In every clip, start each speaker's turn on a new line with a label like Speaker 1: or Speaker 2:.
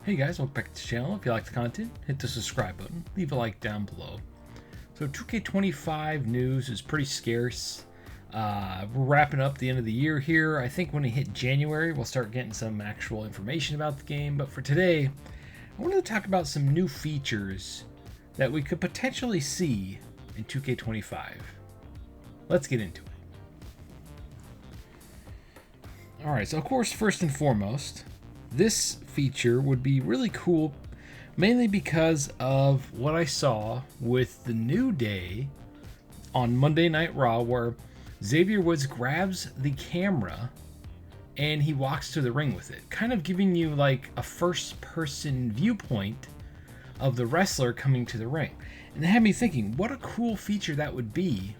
Speaker 1: Hey guys, welcome back to the channel. If you like the content, hit the subscribe button, leave a like down below. So 2K25 news is pretty scarce. We're wrapping up the end of the year here. I think when we hit January, we'll start getting some actual information about the game. But for today, I wanted to talk about some new features that we could potentially see in 2K25. Let's get into it. Alright, so of course, first and foremost, this feature would be really cool, mainly because of what I saw with the New Day on Monday Night Raw, where Xavier Woods grabs the camera and he walks to the ring with it, kind of giving you like a first-person viewpoint of the wrestler coming to the ring. And it had me thinking, what a cool feature that would be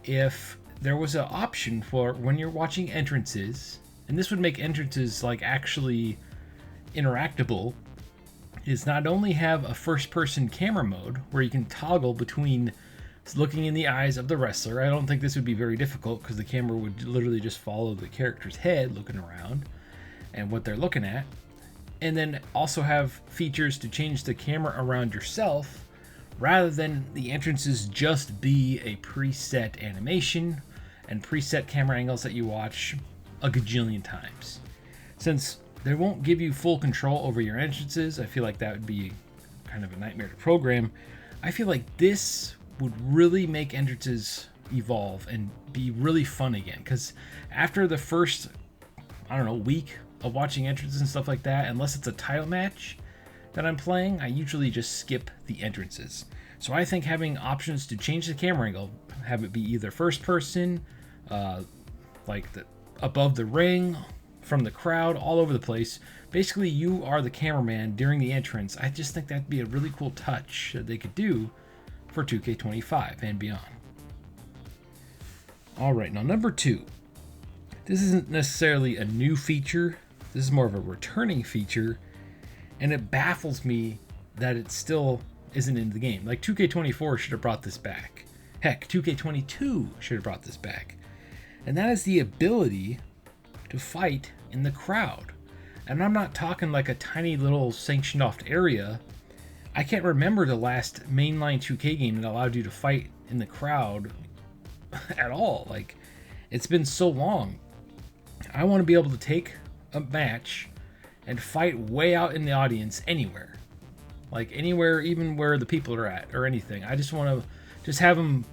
Speaker 1: if there was an option for when you're watching entrances, and this would make entrances like actually interactable, is not only have a first-person camera mode where you can toggle between looking in the eyes of the wrestler. I don't think this would be very difficult because the camera would literally just follow the character's head looking around and what they're looking at. And then also have features to change the camera around yourself rather than the entrances just be a preset animation and preset camera angles that you watch a gajillion times. Since they won't give you full control over your entrances, I feel like that would be kind of a nightmare to program. I feel like this would really make entrances evolve and be really fun again. Because after the first, week of watching entrances and stuff like that, unless it's a title match that I'm playing, I usually just skip the entrances. So I think having options to change the camera angle, have it be either first person, above the ring, from the crowd, all over the place. Basically, you are the cameraman during the entrance. I just think that'd be a really cool touch that they could do for 2K25 and beyond. All right, now number 2. This isn't necessarily a new feature. This is more of a returning feature, and it baffles me that it still isn't in the game. Like 2K24 should have brought this back. Heck, 2K22 should have brought this back. And that is the ability to fight in the crowd. And I'm not talking like a tiny little sanctioned off area. I can't remember the last mainline 2K game that allowed you to fight in the crowd at all. Like, it's been so long. I want to be able to take a match and fight way out in the audience anywhere. Like anywhere, even where the people are at or anything. I just want to just have them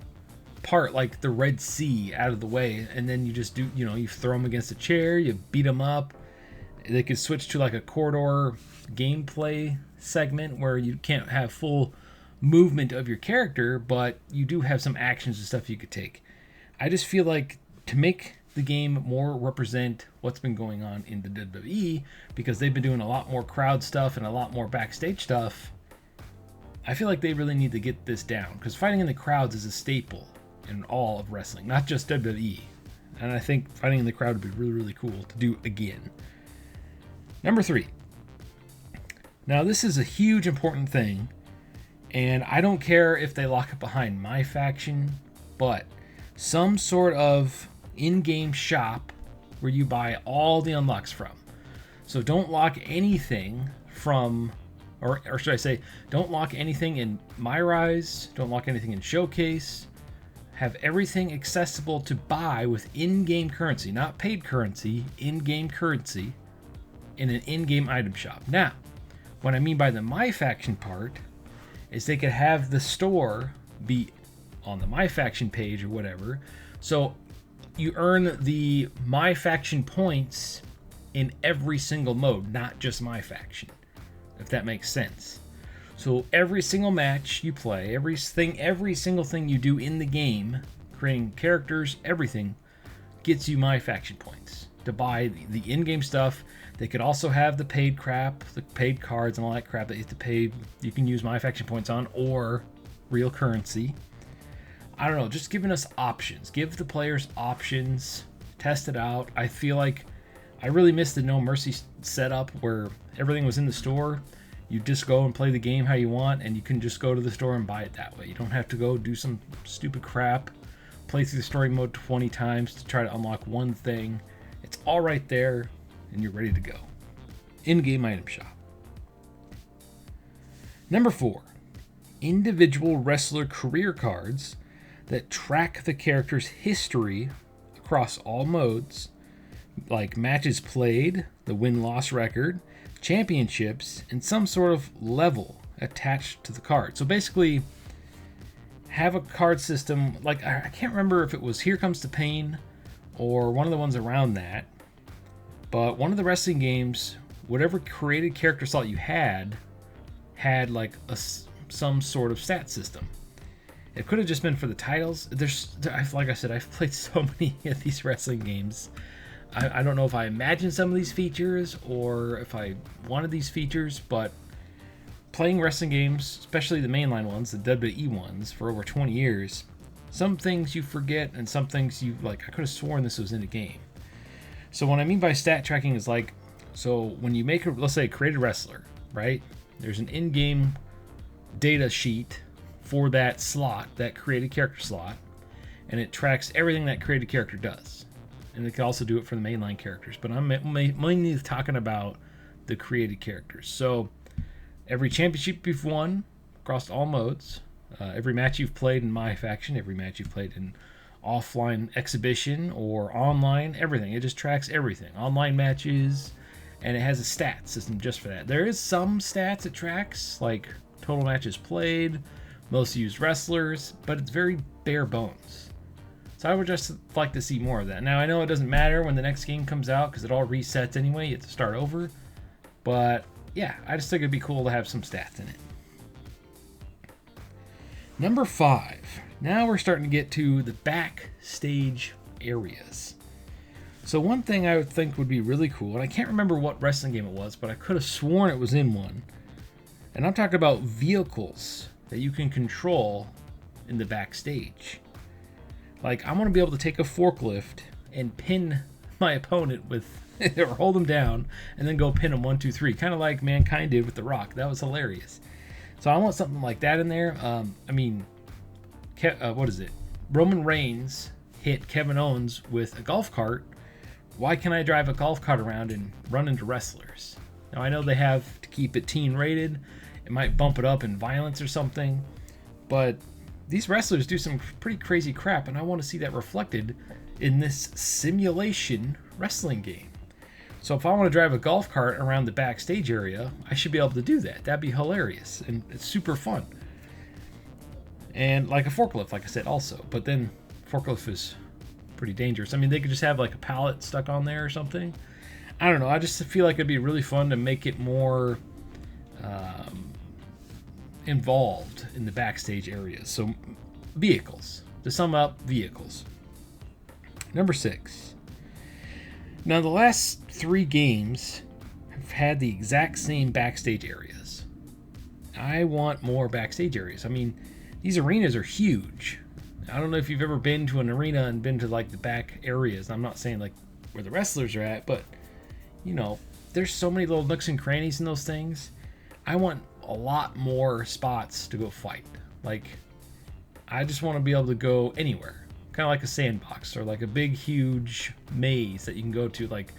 Speaker 1: part like the Red Sea out of the way, and then you just do, you throw them against a chair, you beat them up. They could switch to like a corridor gameplay segment where you can't have full movement of your character, but you do have some actions and stuff you could take. I just feel like to make the game more represent what's been going on in the WWE, because they've been doing a lot more crowd stuff and a lot more backstage stuff, I feel like they really need to get this down, because fighting in the crowds is a staple in all of wrestling, not just WWE. And I think fighting in the crowd would be really, really cool to do again. Number 3. Now, this is a huge important thing, and I don't care if they lock it behind my faction, but some sort of in-game shop where you buy all the unlocks from. So don't lock anything from, or should I say, don't lock anything in My Rise, don't lock anything in Showcase. Have everything accessible to buy with in-game currency, not paid currency, in-game currency in an in-game item shop. Now, what I mean by the My Faction part is they could have the store be on the My Faction page or whatever. So you earn the My Faction points in every single mode, not just My Faction, if that makes sense. So every single match you play, every single thing you do in the game, creating characters, everything, gets you My Faction points to buy the in-game stuff. They could also have the paid crap, the paid cards and all that crap that you have to pay. You can use My Faction points on, or real currency. I don't know, just giving us options. Give the players options. Test it out. I feel like I really missed the No Mercy setup where everything was in the store. You just go and play the game how you want, and you can just go to the store and buy it that way. You don't have to go do some stupid crap, play through the story mode 20 times to try to unlock one thing. It's all right there, and you're ready to go. In-game item shop. Number 4, individual wrestler career cards that track the character's history across all modes, like matches played, the win-loss record, championships, and some sort of level attached to the card. So basically, have a card system, like I can't remember if it was Here Comes the Pain or one of the ones around that, but one of the wrestling games, whatever created character slot you had like some sort of stat system. It could have just been for the titles. Like I said, I've played so many of these wrestling games. I don't know if I imagined some of these features or if I wanted these features, but playing wrestling games, especially the mainline ones, the WWE ones, for over 20 years, some things you forget and some things you like. I could have sworn this was in a game. So what I mean by stat tracking is like, so when you make let's say a created wrestler, right? There's an in-game data sheet for that slot, that created character slot, and it tracks everything that created character does. And it can also do it for the mainline characters, but I'm mainly talking about the created characters. So every championship you've won across all modes, every match you've played in My Faction, every match you've played in offline exhibition or online, everything. It just tracks everything. Online matches, and it has a stat system just for that. There is some stats it tracks, like total matches played, most used wrestlers, but it's very bare bones. So I would just like to see more of that. Now, I know it doesn't matter when the next game comes out because it all resets anyway. You have to start over. But yeah, I just think it'd be cool to have some stats in it. Number 5. Now we're starting to get to the backstage areas. So one thing I would think would be really cool, and I can't remember what wrestling game it was, but I could have sworn it was in one. And I'm talking about vehicles that you can control in the backstage. Like, I want to be able to take a forklift and pin my opponent with, or hold them down, and then go pin them 1, 2, 3. Kind of like Mankind did with The Rock. That was hilarious. So I want something like that in there. What is it? Roman Reigns hit Kevin Owens with a golf cart. Why can't I drive a golf cart around and run into wrestlers? Now, I know they have to keep it teen rated. It might bump it up in violence or something. But these wrestlers do some pretty crazy crap, and I want to see that reflected in this simulation wrestling game. So if I want to drive a golf cart around the backstage area, I should be able to do that. That'd be hilarious, and it's super fun. And like a forklift, like I said, also. But then forklift is pretty dangerous. I mean, they could just have like a pallet stuck on there or something. I don't know. I just feel like it'd be really fun to make it more involved in the backstage areas. So vehicles. To sum up, vehicles. Number 6. Now, the last 3 games have had the exact same backstage areas. I want more backstage areas. I mean, these arenas are huge. I don't know if you've ever been to an arena and been to like the back areas. I'm not saying like where the wrestlers are at, but you know, there's so many little nooks and crannies in those things. I want a lot more spots to go fight. Like, I just want to be able to go anywhere. Kind of like a sandbox or like a big, huge maze that you can go to. Like,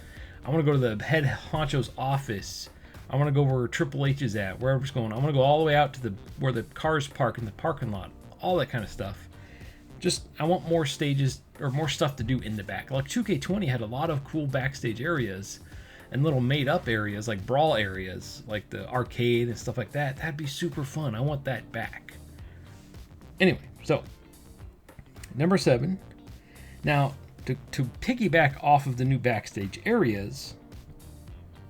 Speaker 1: I want to go to the head honcho's office. I want to go where Triple H is at, wherever it's going. I want to go all the way out to where the cars park in the parking lot. All that kind of stuff. Just, I want more stages or more stuff to do in the back. Like 2K20 had a lot of cool backstage areas and little made up areas like brawl areas, like the arcade and stuff like that. That'd be super fun. I want that back. Anyway, so number 7. Now, to piggyback off of the new backstage areas,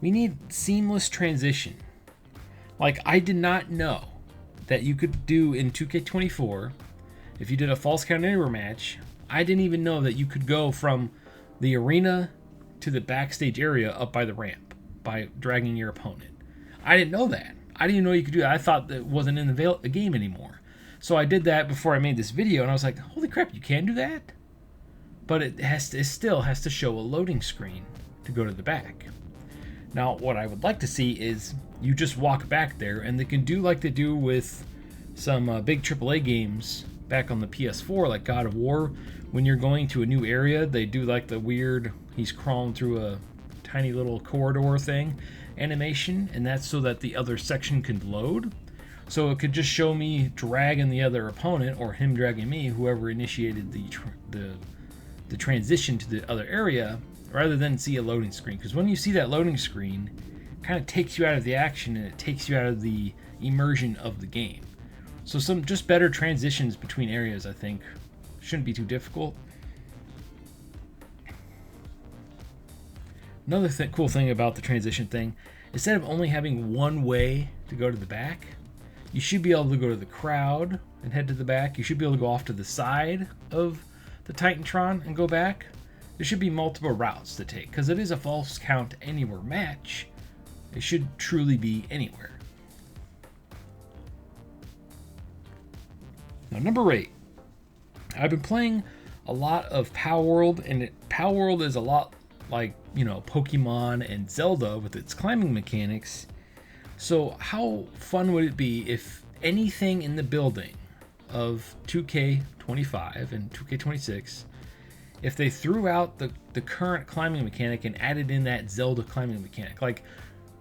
Speaker 1: we need seamless transition. Like, I did not know that you could do in 2K24, if you did a Falls Count Anywhere match, I didn't even know that you could go from the arena to the backstage area up by the ramp by dragging your opponent. I didn't know that. I didn't even know you could do that. I thought that it wasn't in the game anymore. So I did that before I made this video, and I was like, holy crap, you can do that? But it still has to show a loading screen to go to the back. Now, what I would like to see is you just walk back there, and they can do like they do with some big AAA games back on the PS4, like God of War. When you're going to a new area, they do like the weird, he's crawling through a tiny little corridor thing animation, and that's so that the other section can load. So it could just show me dragging the other opponent, or him dragging me, whoever initiated the transition to the other area, rather than see a loading screen. Because when you see that loading screen, it kind of takes you out of the action, and it takes you out of the immersion of the game. So some just better transitions between areas, I think, shouldn't be too difficult. Another cool thing about the transition thing, instead of only having one way to go to the back, you should be able to go to the crowd and head to the back. You should be able to go off to the side of the Titantron and go back. There should be multiple routes to take, because it is a false count anywhere match. It should truly be anywhere. Now, number 8. I've been playing a lot of Power World, and Power World is a lot like, Pokemon and Zelda with its climbing mechanics. So how fun would it be if anything in the building of 2K25 and 2K26, if they threw out the current climbing mechanic and added in that Zelda climbing mechanic? Like,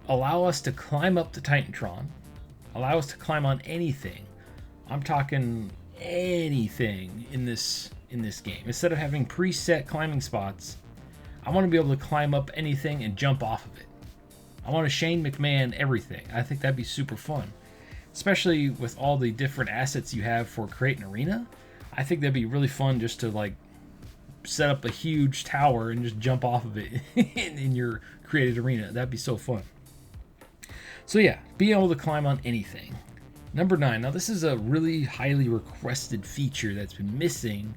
Speaker 1: allow us to climb up the Titantron, allow us to climb on anything. I'm talking anything in this game. Instead of having preset climbing spots, I want to be able to climb up anything and jump off of it. I want to Shane McMahon everything. I think that'd be super fun, especially with all the different assets you have for creating arena. I think that'd be really fun just to like set up a huge tower and just jump off of it in your created arena. That'd be so fun. So yeah, being able to climb on anything. Number 9. Now this is a really highly requested feature that's been missing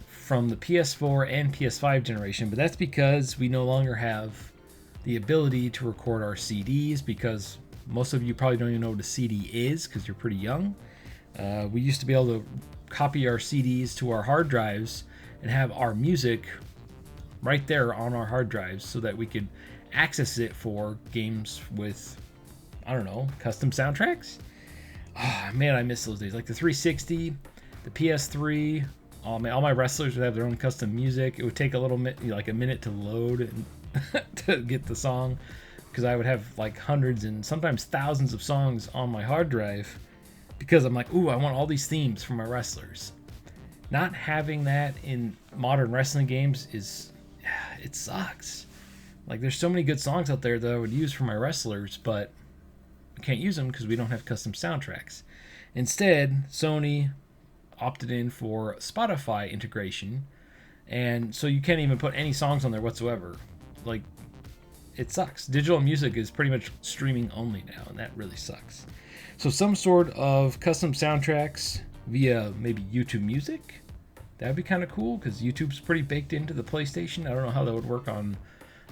Speaker 1: from the PS4 and PS5 generation, but that's because we no longer have the ability to record our CDs, because most of you probably don't even know what a CD is because you're pretty young. We used to be able to copy our CDs to our hard drives and have our music right there on our hard drives so that we could access it for games with, I don't know, custom soundtracks. Oh, man, I miss those days. Like the 360, the PS3, all my wrestlers would have their own custom music. It would take a minute to load and to get the song, because I would have like hundreds and sometimes thousands of songs on my hard drive, because I'm like, ooh, I want all these themes from my wrestlers. Not having that in modern wrestling games it sucks. Like, there's so many good songs out there that I would use for my wrestlers, but I can't use them because we don't have custom soundtracks. Instead, Sony opted in for Spotify integration, and so you can't even put any songs on there whatsoever. Like, it sucks. Digital music is pretty much streaming only now, and that really sucks. So some sort of custom soundtracks via maybe YouTube Music, that'd be kind of cool, because YouTube's pretty baked into the PlayStation. I don't know how that would work on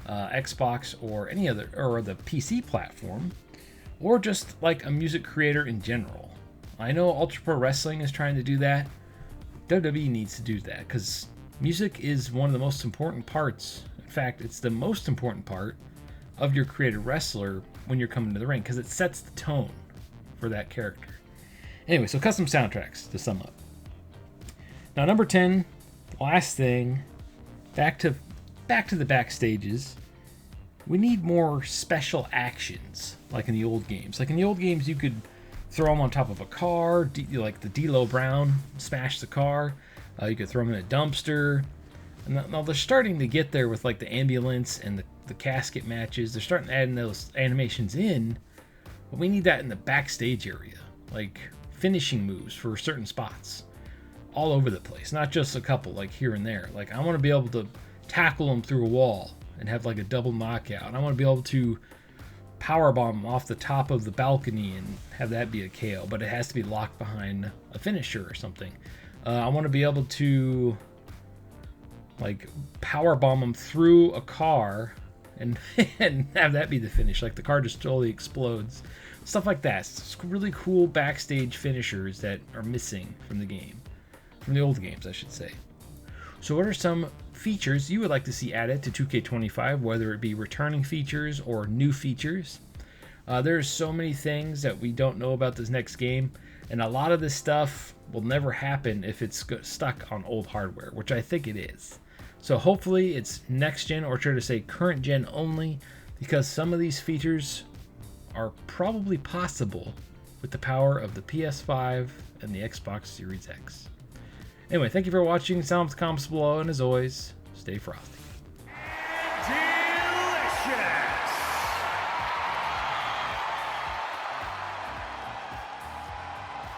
Speaker 1: Xbox or any other, or the PC platform, or just like a music creator in general. I know Ultra Pro Wrestling is trying to do that. WWE needs to do that, because music is one of the most important parts. In fact, it's the most important part of your created wrestler when you're coming to the ring, because it sets the tone for that character. Anyway, so custom soundtracks to sum up. Now, number 10, last thing, back to the backstages. We need more special actions, like in the old games. Like in the old games, you could throw them on top of a car, like the D'Lo Brown, smash the car. You could throw them in a dumpster. And now they're starting to get there with like the ambulance and the casket matches. They're starting to add those animations in, but we need that in the backstage area, like finishing moves for certain spots all over the place, not just a couple like here and there. Like, I want to be able to tackle them through a wall and have like a double knockout. I want to be able to powerbomb off the top of the balcony and have that be a KO, but it has to be locked behind a finisher or something. I want to be able to like powerbomb them through a car and and have that be the finish, like the car just totally explodes. Stuff like that. It's really cool backstage finishers that are missing from the game, from the old games, I should say. So what are some features you would like to see added to 2K25, whether it be returning features or new features? There's so many things that we don't know about this next game, and a lot of this stuff will never happen if it's stuck on old hardware, which I think it is. So hopefully it's next gen, or try to say current gen only, because some of these features are probably possible with the power of the PS5 and the Xbox Series X. Anyway, thank you for watching. Sound in the comments below, and as always, stay frosty.